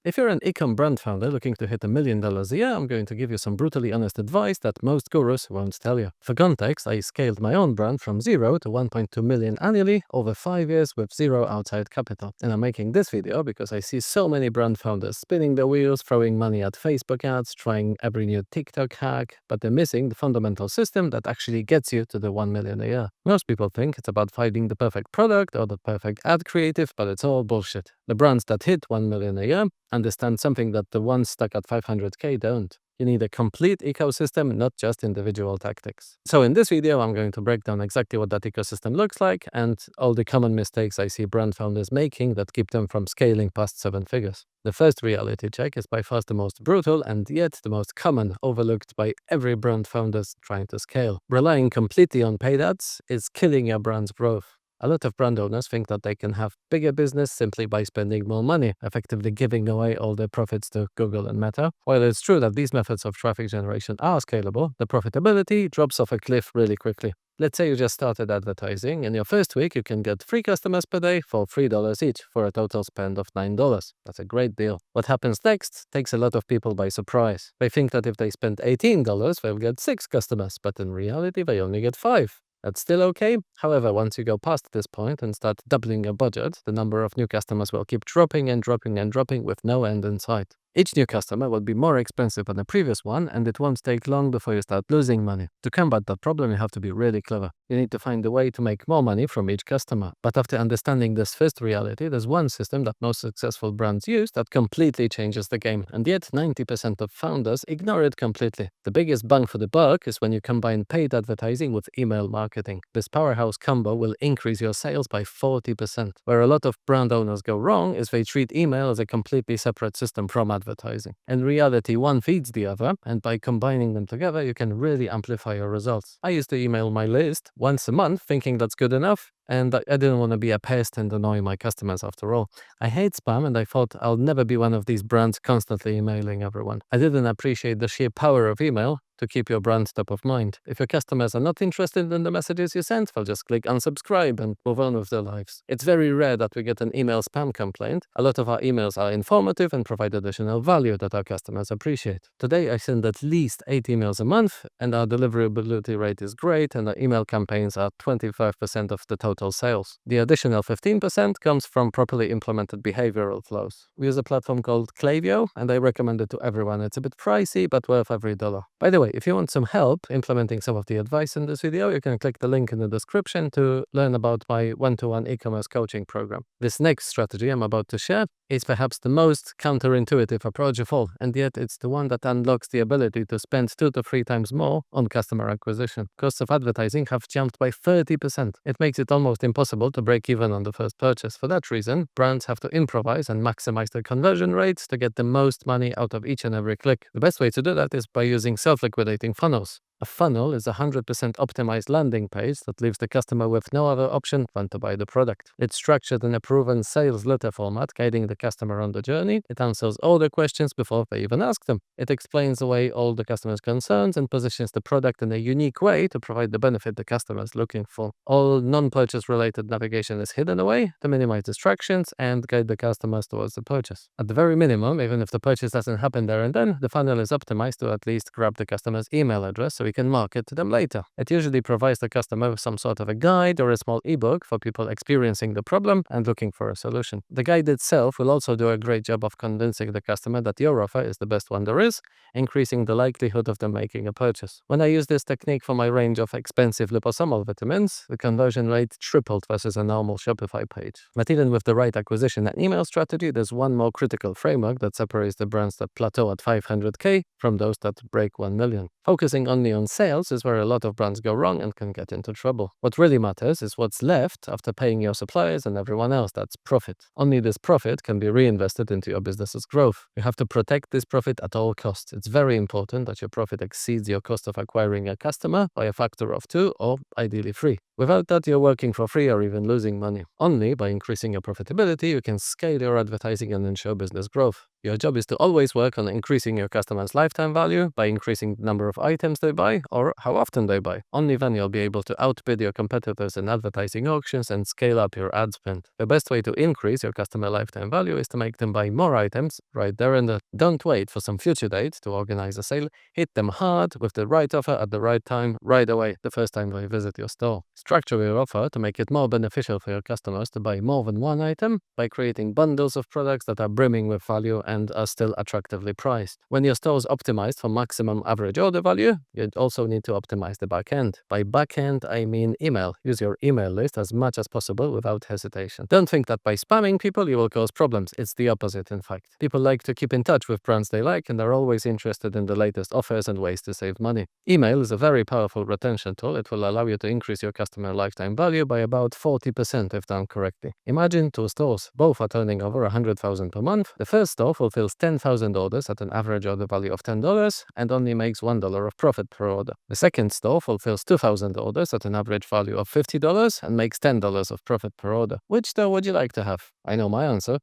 If you're an ecom brand founder looking to hit $1 million a year, I'm going to give you some brutally honest advice that most gurus won't tell you. For context, I scaled my own brand from 0 to 1.2 million annually over 5 years with zero outside capital. And I'm making this video because I see so many brand founders spinning their wheels, throwing money at Facebook ads, trying every new TikTok hack, but they're missing the fundamental system that actually gets you to the 1 million a year. Most people think it's about finding the perfect product or the perfect ad creative, but it's all bullshit. The brands that hit 1 million a year understand something that the ones stuck at 500k don't. You need a complete ecosystem, not just individual tactics. So in this video, I'm going to break down exactly what that ecosystem looks like and all the common mistakes I see brand founders making that keep them from scaling past 7 figures. The first reality check is by far the most brutal and yet the most common, overlooked by every brand founders trying to scale. Relying completely on paid ads is killing your brand's growth. A lot of brand owners think that they can have bigger business simply by spending more money, effectively giving away all their profits to Google and Meta. While it's true that these methods of traffic generation are scalable, the profitability drops off a cliff really quickly. Let's say you just started advertising. In your first week, you can get 3 customers per day for $3 each for a total spend of $9. That's a great deal. What happens next takes a lot of people by surprise. They think that if they spend $18, they'll get 6 customers, but in reality, they only get 5. That's still okay. However, once you go past this point and start doubling your budget, the number of new customers will keep dropping and dropping and dropping with no end in sight. Each new customer will be more expensive than the previous one, and it won't take long before you start losing money. To combat that problem, you have to be really clever. You need to find a way to make more money from each customer. But after understanding this first reality, there's one system that most successful brands use that completely changes the game, and yet 90% of founders ignore it completely. The biggest bang for the buck is when you combine paid advertising with email marketing. This powerhouse combo will increase your sales by 40%. Where a lot of brand owners go wrong is they treat email as a completely separate system from advertising. In reality, one feeds the other, and by combining them together, you can really amplify your results. I used to email my list once a month, thinking that's good enough, and I didn't want to be a pest and annoy my customers after all. I hate spam, and I thought I'll never be one of these brands constantly emailing everyone. I didn't appreciate the sheer power of email to keep your brand top of mind. If your customers are not interested in the messages you send, they'll just click unsubscribe and move on with their lives. It's very rare that we get an email spam complaint. A lot of our emails are informative and provide additional value that our customers appreciate. Today, I send at least 8 emails a month, and our deliverability rate is great, and our email campaigns are 25% of the total sales. The additional 15% comes from properly implemented behavioral flows. We use a platform called Klaviyo, and I recommend it to everyone. It's a bit pricey, but worth every dollar. By the way, if you want some help implementing some of the advice in this video, you can click the link in the description to learn about my one-to-one e-commerce coaching program. This next strategy I'm about to share is perhaps the most counterintuitive approach of all, and yet it's the one that unlocks the ability to spend 2 to 3 times more on customer acquisition. Costs of advertising have jumped by 30%. It makes it almost impossible to break even on the first purchase. For that reason, brands have to improvise and maximize their conversion rates to get the most money out of each and every click. The best way to do that is by using self-liquidating funnels. A funnel is a 100% optimized landing page that leaves the customer with no other option than to buy the product. It's structured in a proven sales letter format, guiding the customer on the journey. It answers all the questions before they even ask them. It explains away all the customer's concerns and positions the product in a unique way to provide the benefit the customer is looking for. All non-purchase related navigation is hidden away to minimize distractions and guide the customers towards the purchase. At the very minimum, even if the purchase doesn't happen there and then, the funnel is optimized to at least grab the customer's email address so we can market to them later. It usually provides the customer with some sort of a guide or a small ebook for people experiencing the problem and looking for a solution. The guide itself will also do a great job of convincing the customer that your offer is the best one there is, increasing the likelihood of them making a purchase. When I use this technique for my range of expensive liposomal vitamins, the conversion rate tripled versus a normal Shopify page. But even with the right acquisition and email strategy, there's one more critical framework that separates the brands that plateau at 500k from those that break 1 million. Focusing only on sales is where a lot of brands go wrong and can get into trouble. What really matters is what's left after paying your suppliers and everyone else. That's profit. Only this profit can be reinvested into your business's growth. You have to protect this profit at all costs. It's very important that your profit exceeds your cost of acquiring a customer by a factor of 2 or ideally 3. Without that, you're working for free or even losing money. Only by increasing your profitability, you can scale your advertising and ensure business growth. Your job is to always work on increasing your customers' lifetime value by increasing the number of items they buy or how often they buy. Only then you'll be able to outbid your competitors in advertising auctions and scale up your ad spend. The best way to increase your customer lifetime value is to make them buy more items right there and then. Don't wait for some future date to organize a sale. Hit them hard with the right offer at the right time right away the first time they visit your store. Structure your offer to make it more beneficial for your customers to buy more than one item by creating bundles of products that are brimming with value and are still attractively priced. When your store is optimized for maximum average order value, you also need to optimize the backend. By backend, I mean email. Use your email list as much as possible without hesitation. Don't think that by spamming people you will cause problems. It's the opposite, in fact. People like to keep in touch with brands they like and are always interested in the latest offers and ways to save money. Email is a very powerful retention tool. It will allow you to increase your customer lifetime value by about 40% if done correctly. Imagine two stores. Both are turning over $100,000 per month. The first store fulfills 10,000 orders at an average order value of $10 and only makes $1 of profit per order. The second store fulfills 2,000 orders at an average value of $50 and makes $10 of profit per order. Which store would you like to have? I know my answer.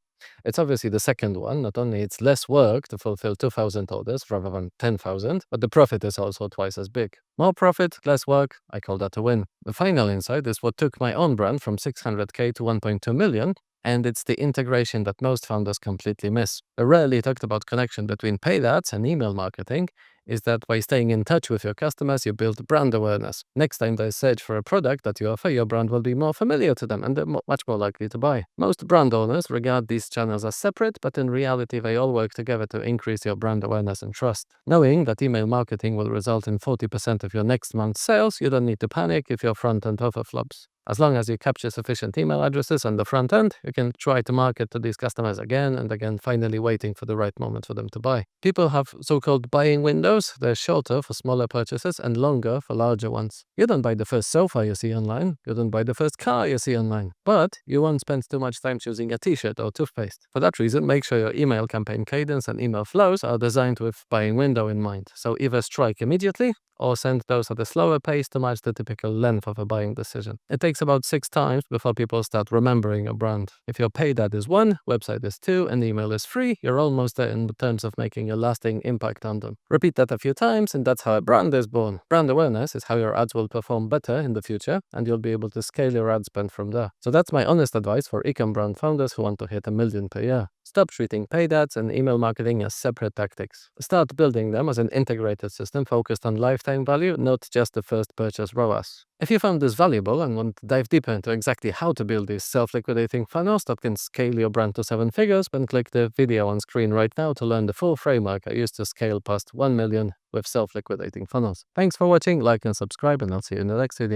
It's obviously the second one. Not only it's less work to fulfill 2,000 orders rather than 10,000, but the profit is also twice as big. More profit, less work, I call that a win. The final insight is what took my own brand from 600K to 1.2 million, and it's the integration that most founders completely miss. The rarely talked about connection between paid ads and email marketing is that by staying in touch with your customers, you build brand awareness. Next time they search for a product that you offer, your brand will be more familiar to them and they're much more likely to buy. Most brand owners regard these channels as separate, but in reality, they all work together to increase your brand awareness and trust. Knowing that email marketing will result in 40% of your next month's sales, you don't need to panic if your front-end offer flops. As long as you capture sufficient email addresses on the front end, you can try to market to these customers again and again, finally waiting for the right moment for them to buy. People have so-called buying windows. They're shorter for smaller purchases and longer for larger ones. You don't buy the first sofa you see online. You don't buy the first car you see online. But you won't spend too much time choosing a t-shirt or toothpaste. For that reason, make sure your email campaign cadence and email flows are designed with buying window in mind. So either strike immediately or send those at a slower pace to match the typical length of a buying decision. It takes about 6 times before people start remembering a brand. If your paid ad is 1, website is 2, and email is 3, you're almost there in terms of making a lasting impact on them. Repeat that a few times, and that's how a brand is born. Brand awareness is how your ads will perform better in the future, and you'll be able to scale your ad spend from there. So that's my honest advice for ecom brand founders who want to hit $1 million per year. Stop treating paid ads and email marketing as separate tactics. Start building them as an integrated system focused on lifetime value, not just the first purchase ROAS. If you found this valuable and want to dive deeper into exactly how to build these self-liquidating funnels that can scale your brand to 7 figures, then click the video on screen right now to learn the full framework I use to scale past 1 million with self-liquidating funnels. Thanks for watching, like and subscribe, and I'll see you in the next video.